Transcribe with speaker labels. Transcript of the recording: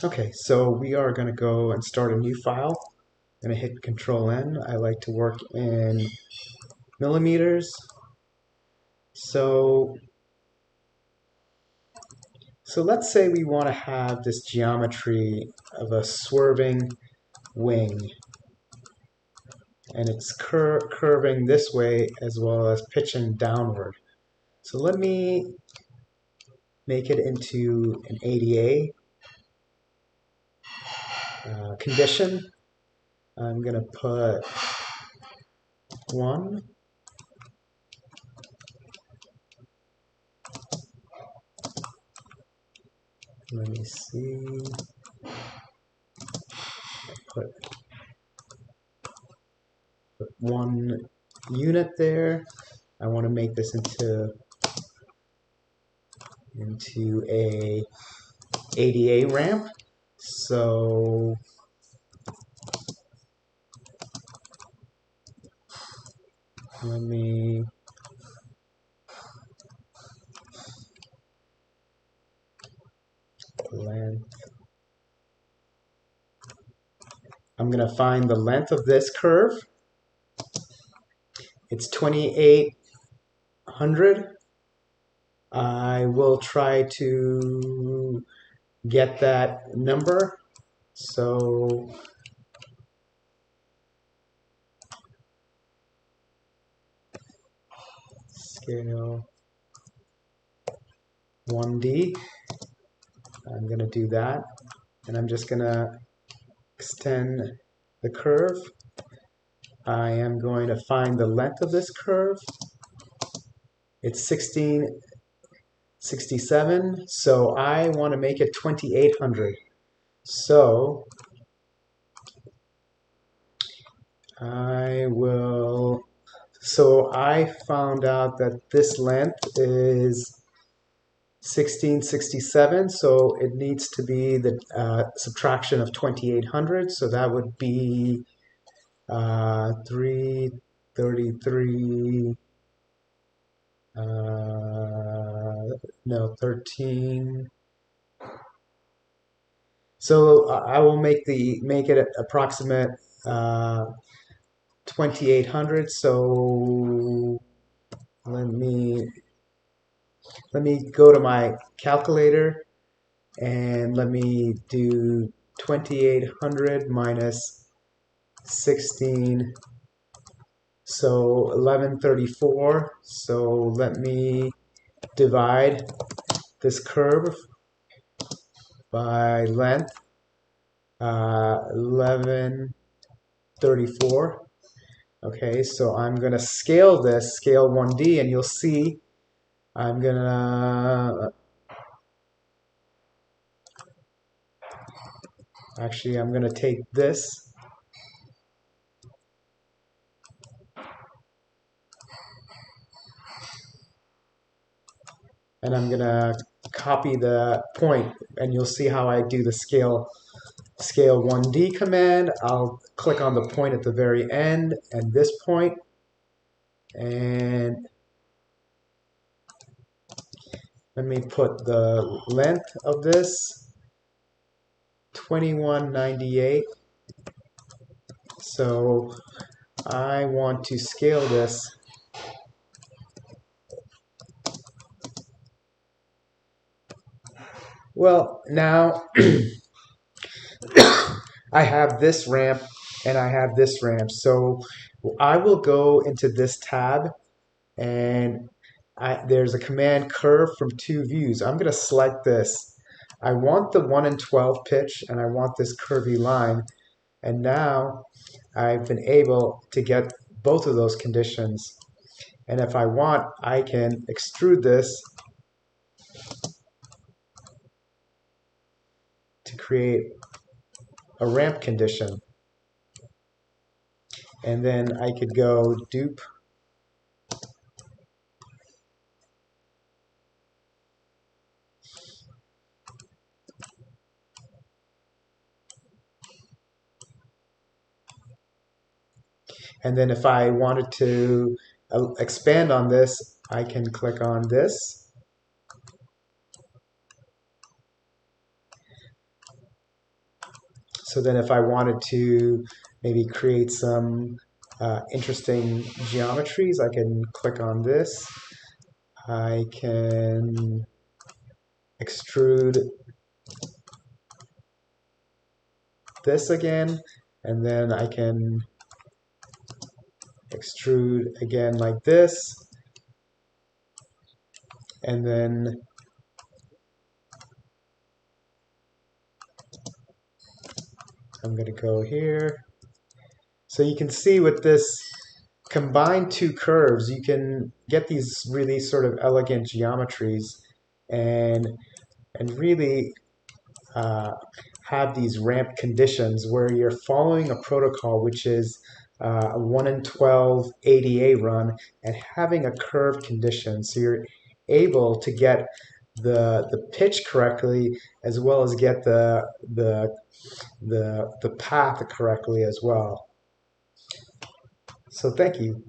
Speaker 1: Okay, so we are going to go and start a new file. I'm going to hit Control N. I like to work in millimeters. So let's say we want to have this geometry of a swerving wing, and it's curving this way as well as pitching downward. So let me make it into an ADA condition. I'm going to put 1. Let me see. Put 1 unit there. I want to make this into a ADA ramp. So let me length. I'm going to find the length of this curve. It's 2800. I will try to get that number. So scale 1D. I'm going to do that. And I'm just going to extend the curve. I am going to find the length of this curve. It's 1667, so I want to make it 2800. So I found out that this length is 1667, so it needs to be the subtraction of 2800, so that would be 333, no, 13. So I will make it approximate 2800. So let me go to my calculator and let me do 2800 minus 16. So 1134. So let me divide this curve by length, 1134. Okay, so I'm going to scale this, scale 1D, and you'll see I'm going to, actually I'm going to take this and I'm going to copy the point, and you'll see how I do the scale 1D command. I'll click on the point at the very end and this point, and let me put the length of this 2198. So I want to scale this well. Now I have this ramp and I have this ramp, so I will go into this tab, and there's a command curve from 2 views. I'm going to select this. I want the 1 in 12 pitch, and I want this curvy line. And now I've been able to get both of those conditions. And if I want, I can extrude this to create a ramp condition. And then I could go dupe and then if I wanted to expand on this, I can click on this. So then if I wanted to maybe create some interesting geometries, I can click on this. I can extrude this again, and then I can extrude again like this, and then I'm going to go here. So you can see with this combine two curves, you can get these really sort of elegant geometries and really uh, have these ramp conditions where you're following a protocol which is a 1 in 12 ADA run and having a curved condition. So you're able to get the pitch correctly as well as get the path correctly as well. So thank you.